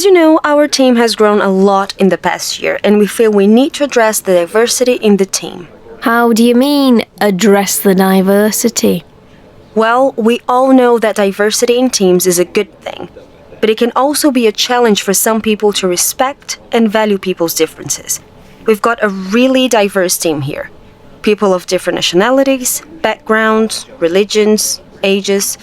As you know, our team has grown a lot in the past year, and we feel we need to address the diversity in the team. How do you mean, address the diversity? Well, we all know that diversity in teams is a good thing, but it can also be a challenge for some people to respect and value people's differences. We've got a really diverse team here. People of different nationalities, backgrounds, religions, ages,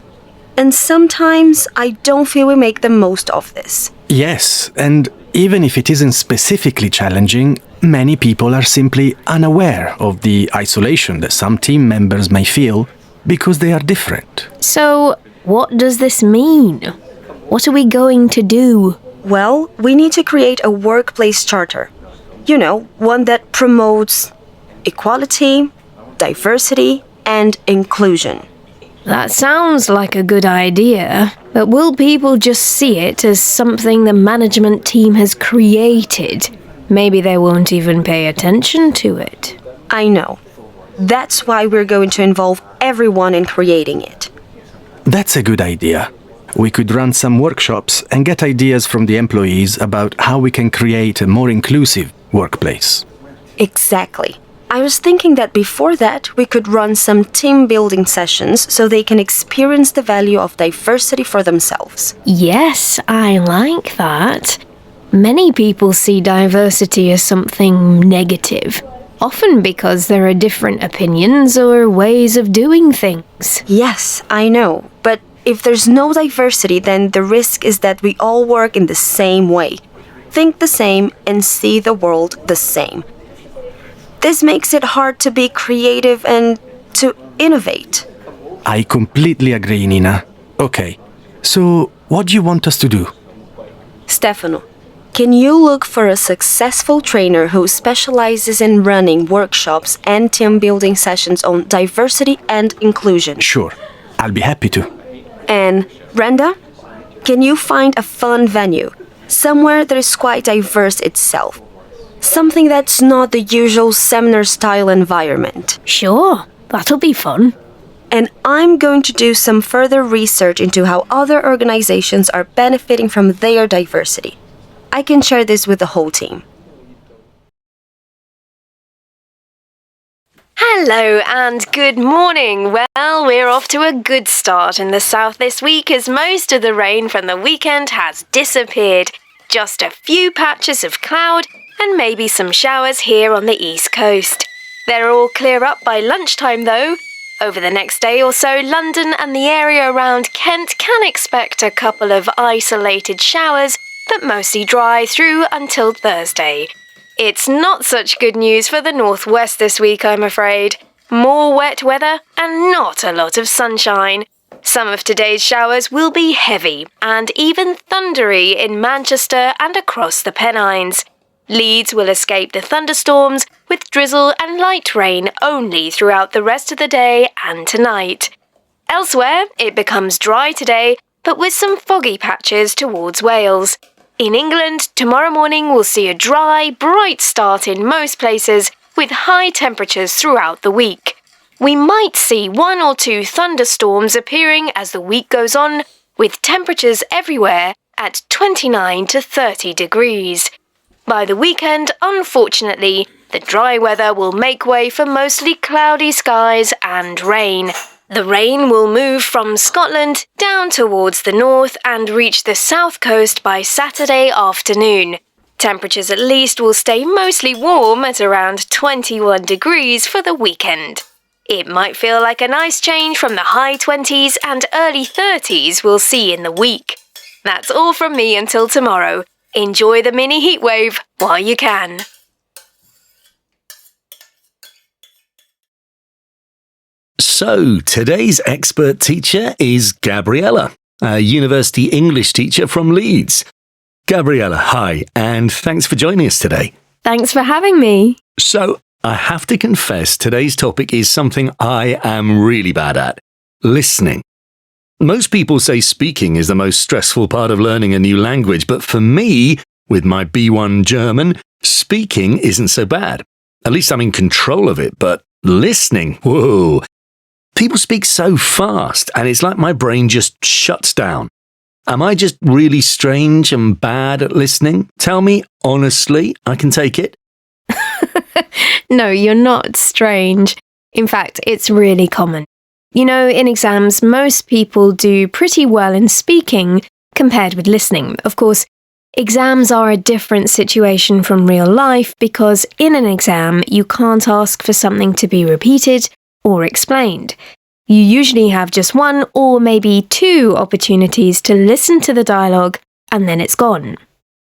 and sometimes I don't feel we make the most of this. Yes, and even if it isn't specifically challenging, many people are simply unaware of the isolation that some team members may feel because they are different. So, what does this mean? What are we going to do? Well, we need to create a workplace charter. You know, one that promotes equality, diversity, and inclusion. That sounds like a good idea, but will people just see it as something the management team has created? Maybe they won't even pay attention to it. I know. That's why we're going to involve everyone in creating it. That's a good idea. We could run some workshops and get ideas from the employees about how we can create a more inclusive workplace. Exactly. I was thinking that before that, we could run some team-building sessions so they can experience the value of diversity for themselves. Yes, I like that. Many people see diversity as something negative, often because there are different opinions or ways of doing things. Yes, I know, but if there's no diversity, then the risk is that we all work in the same way, think the same, and see the world the same. This makes it hard to be creative and to innovate. I completely agree, Nina. Okay, so what do you want us to do? Stefano, can you look for a successful trainer who specializes in running workshops and team-building sessions on diversity and inclusion? Sure, I'll be happy to. And Brenda, can you find a fun venue, somewhere that is quite diverse itself? Something that's not the usual seminar-style environment. Sure, that'll be fun. And I'm going to do some further research into how other organizations are benefiting from their diversity. I can share this with the whole team. Hello and good morning. Well, we're off to a good start in the south this week as most of the rain from the weekend has disappeared. Just a few patches of cloud and maybe some showers here on the east coast. They're all clear up by lunchtime though. Over the next day or so, London and the area around Kent can expect a couple of isolated showers, but mostly dry through until Thursday. It's not such good news for the northwest this week, I'm afraid. More wet weather and not a lot of sunshine. Some of today's showers will be heavy and even thundery in Manchester and across the Pennines. Leeds will escape the thunderstorms with drizzle and light rain only throughout the rest of the day and tonight. Elsewhere, it becomes dry today, but with some foggy patches towards Wales. In England, tomorrow morning will see a dry, bright start in most places with high temperatures throughout the week. We might see 1 or 2 thunderstorms appearing as the week goes on, with temperatures everywhere at 29 to 30 degrees. By the weekend, unfortunately, the dry weather will make way for mostly cloudy skies and rain. The rain will move from Scotland down towards the north and reach the south coast by Saturday afternoon. Temperatures at least will stay mostly warm at around 21 degrees for the weekend. It might feel like a nice change from the high 20s and early 30s we'll see in the week. That's all from me until tomorrow. Enjoy the mini heatwave while you can. So, today's expert teacher is Gabriella, a university English teacher from Leeds. Gabriella, hi, and thanks for joining us today. Thanks for having me. So, I have to confess today's topic is something I am really bad at: listening. Most people say speaking is the most stressful part of learning a new language, but for me, with my B1 German, speaking isn't so bad. At least I'm in control of it, but listening, whoa. People speak so fast, and it's like my brain just shuts down. Am I just really strange and bad at listening? Tell me honestly, I can take it. No, you're not strange. In fact, it's really common. You know, in exams, most people do pretty well in speaking compared with listening. Of course, exams are a different situation from real life because in an exam, you can't ask for something to be repeated or explained. You usually have just one or maybe two opportunities to listen to the dialogue and then it's gone.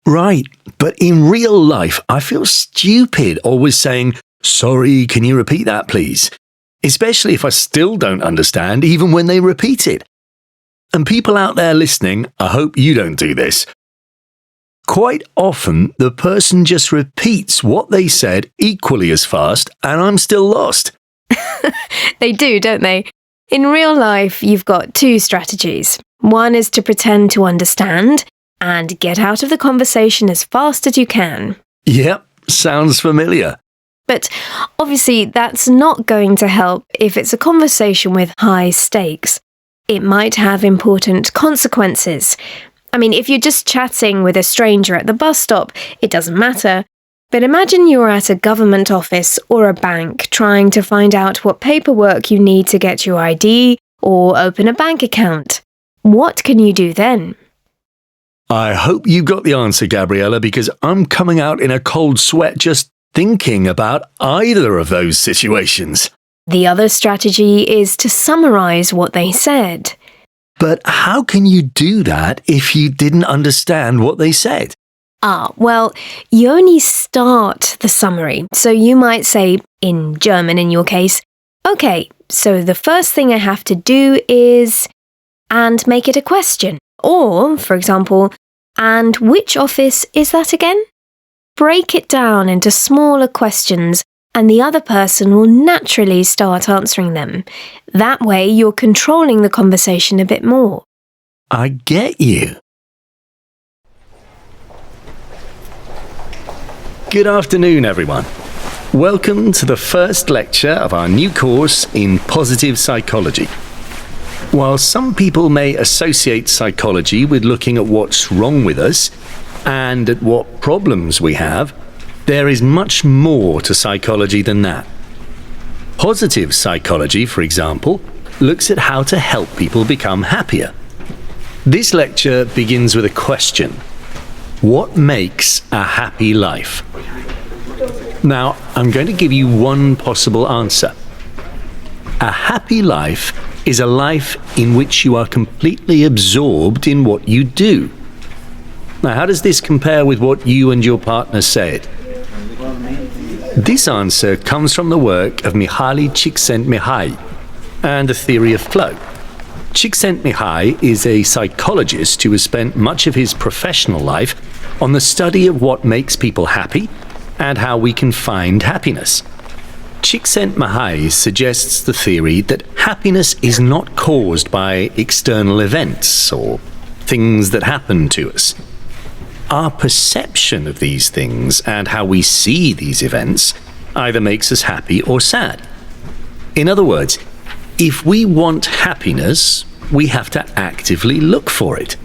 Right, but in real life, I feel stupid always saying, "Sorry, can you repeat that, please?" Especially if I still don't understand, even when they repeat it. And people out there listening, I hope you don't do this. Quite often, the person just repeats what they said equally as fast, and I'm still lost. They do, don't they? In real life, you've got two strategies. One is to pretend to understand and get out of the conversation as fast as you can. Yep, sounds familiar. But obviously, that's not going to help if it's a conversation with high stakes. It might have important consequences. I mean, if you're just chatting with a stranger at the bus stop, it doesn't matter. But imagine you're at a government office or a bank trying to find out what paperwork you need to get your ID or open a bank account. What can you do then? I hope you got the answer, Gabriella, because I'm coming out in a cold sweat just thinking about either of those situations. The other strategy is to summarize what they said. But how can you do that if you didn't understand what they said? Well, you only start the summary. So you might say, in German in your case, "Okay, so the first thing I have to do is," and make it a question. Or, for example, "And which office is that again?" Break it down into smaller questions and the other person will naturally start answering them. That way you're controlling the conversation a bit more. I get you. Good afternoon, everyone. Welcome to the first lecture of our new course in positive psychology. While some people may associate psychology with looking at what's wrong with us and at what problems we have, there is much more to psychology than that. Positive psychology, for example, looks at how to help people become happier. This lecture begins with a question. What makes a happy life? Now, I'm going to give you one possible answer. A happy life is a life in which you are completely absorbed in what you do. Now, how does this compare with what you and your partner said? This answer comes from the work of Mihaly Csikszentmihalyi and the theory of flow. Csikszentmihalyi is a psychologist who has spent much of his professional life on the study of what makes people happy and how we can find happiness. Csikszentmihalyi suggests the theory that happiness is not caused by external events or things that happen to us. Our perception of these things and how we see these events either makes us happy or sad. In other words, if we want happiness, we have to actively look for it.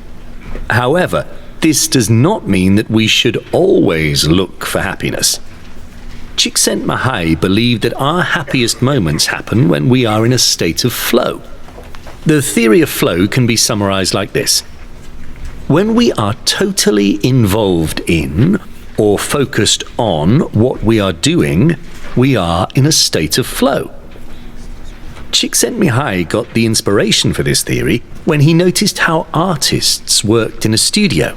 However, this does not mean that we should always look for happiness. Csikszentmihalyi believed that our happiest moments happen when we are in a state of flow. The theory of flow can be summarized like this. When we are totally involved in or focused on what we are doing, we are in a state of flow. Csikszentmihalyi got the inspiration for this theory when he noticed how artists worked in a studio.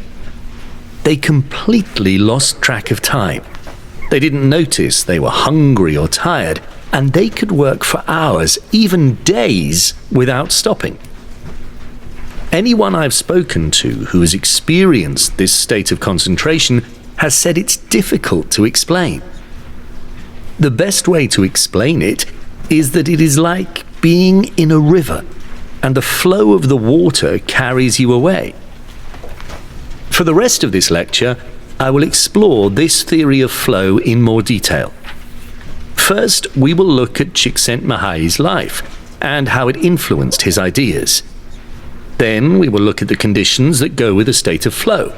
They completely lost track of time. They didn't notice they were hungry or tired, and they could work for hours, even days, without stopping. Anyone I've spoken to who has experienced this state of concentration has said it's difficult to explain. The best way to explain it is that it is like being in a river, and the flow of the water carries you away. For the rest of this lecture, I will explore this theory of flow in more detail. First, we will look at Csikszentmihalyi's life and how it influenced his ideas. Then we will look at the conditions that go with a state of flow.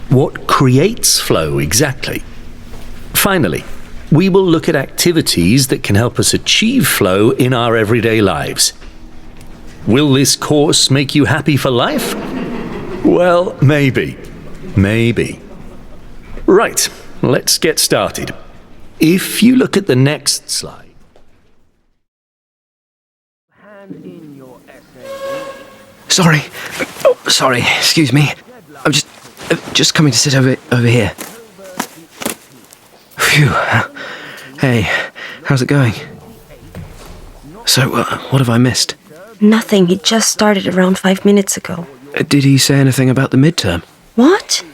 What creates flow exactly? Finally, we will look at activities that can help us achieve flow in our everyday lives. Will this course make you happy for life? Well, maybe. Maybe. Right, let's get started. If you look at the next slide. Sorry. Oh, sorry. Excuse me. I'm just coming to sit over here. Phew. Hey, how's it going? So, what have I missed? Nothing. He just started around 5 minutes ago. Did he say anything about the midterm? What?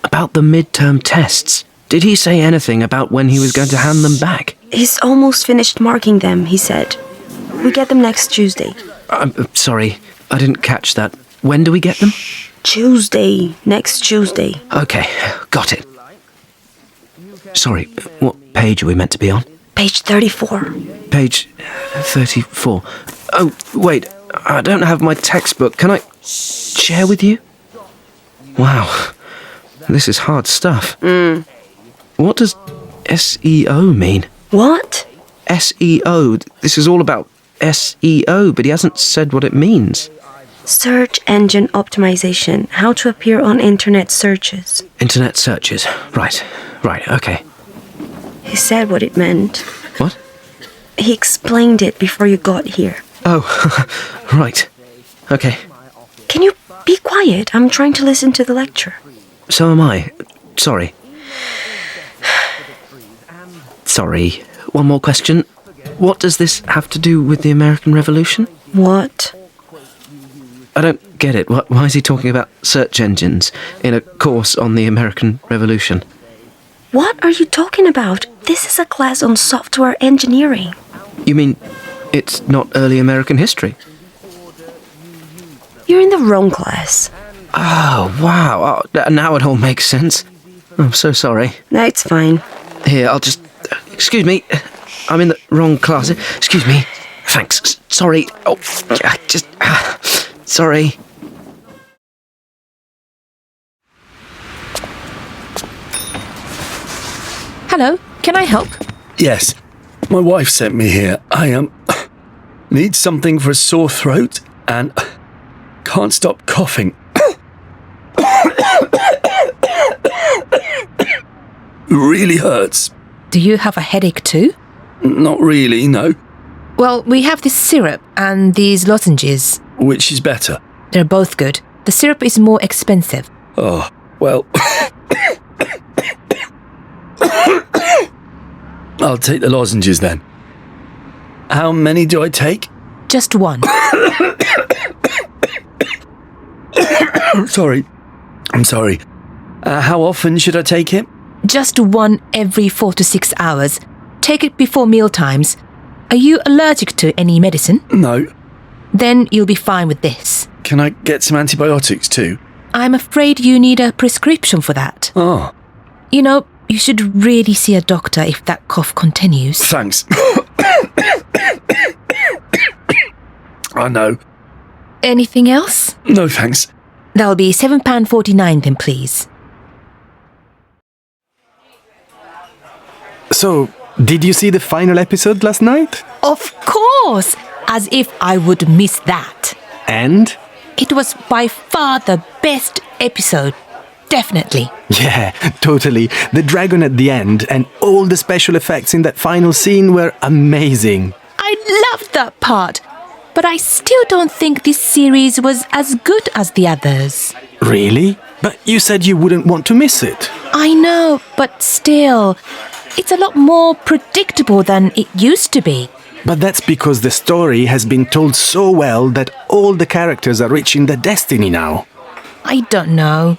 About the midterm tests? Did he say anything about when he was going to hand them back? He's almost finished marking them, he said. We get them next Tuesday. I'm sorry, I didn't catch that. When do we get them? Tuesday. Next Tuesday. Okay, got it. Sorry, what page are we meant to be on? Page 34. Page 34. Oh, wait, I don't have my textbook. Can I share with you? Wow, this is hard stuff. What does SEO mean? What? SEO. This is all about SEO, but he hasn't said what it means. Search engine optimization. How to appear on internet searches. Internet searches. Right, okay. He said what it meant. What? He explained it before you got here. Oh, right. Okay. Can you be quiet? I'm trying to listen to the lecture. So am I. Sorry. Sorry. One more question. What does this have to do with the American Revolution? What? I don't get it. Why is he talking about search engines in a course on the American Revolution? What are you talking about? This is a class on software engineering. You mean it's not early American history? You're in the wrong class. Oh, wow. Oh, now it all makes sense. I'm so sorry. No, it's fine. Here, I'll just... excuse me. I'm in the wrong class. Excuse me. Thanks. Sorry. Oh, just... sorry. Hello, can I help? Yes, my wife sent me here. I need something for a sore throat and can't stop coughing. Really hurts. Do you have a headache too? Not really, no. Well, we have this syrup and these lozenges. Which is better? They're both good. The syrup is more expensive. Oh, well... I'll take the lozenges then. How many do I take? Just one. I'm sorry. How often should I take it? Just one every 4 to 6 hours. Take it before meal times. Are you allergic to any medicine? No. Then you'll be fine with this. Can I get some antibiotics too? I'm afraid you need a prescription for that. Oh. You know, you should really see a doctor if that cough continues. Thanks. I know. Anything else? No, thanks. That'll be £7.49 then, please. So, did you see the final episode last night? Of course! As if I would miss that. And? It was by far the best episode. Definitely. Yeah, totally. The dragon at the end and all the special effects in that final scene were amazing. I loved that part. But I still don't think this series was as good as the others. Really? But you said you wouldn't want to miss it. I know, but still, it's a lot more predictable than it used to be. But that's because the story has been told so well that all the characters are reaching their destiny now. I don't know.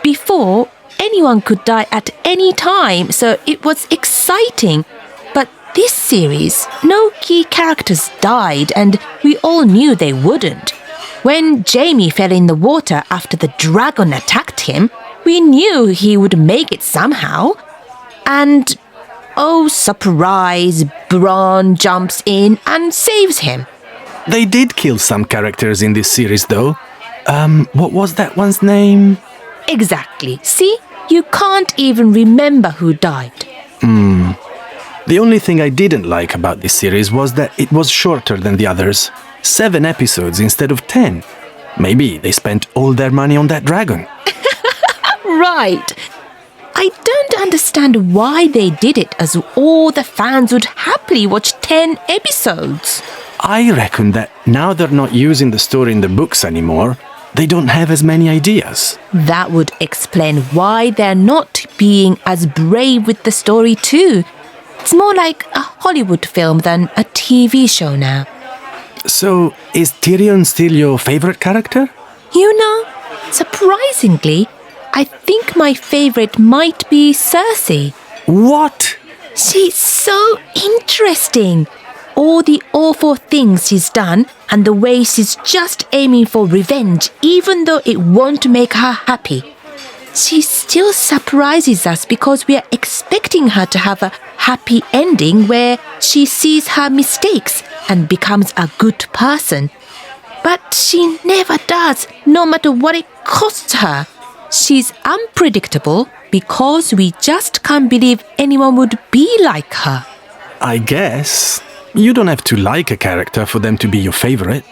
Before, anyone could die at any time, so it was exciting. But this series, no key characters died, and we all knew they wouldn't. When Jamie fell in the water after the dragon attacked him, we knew he would make it somehow. And, oh surprise, Bron jumps in and saves him. They did kill some characters in this series, though. What was that one's name? Exactly. See? You can't even remember who died. The only thing I didn't like about this series was that it was shorter than the others. 7 episodes instead of 10. Maybe they spent all their money on that dragon. Right. I don't understand why they did it, as all the fans would happily watch 10 episodes. I reckon that now they're not using the story in the books anymore, they don't have as many ideas. That would explain why they're not being as brave with the story too. It's more like a Hollywood film than a TV show now. So, is Tyrion still your favorite character? You know, surprisingly, I think my favorite might be Cersei. What? She's so interesting. All the awful things she's done and the way she's just aiming for revenge even though it won't make her happy. She still surprises us because we are expecting her to have a happy ending where she sees her mistakes and becomes a good person. But she never does, no matter what it costs her. She's unpredictable because we just can't believe anyone would be like her. I guess. You don't have to like a character for them to be your favorite.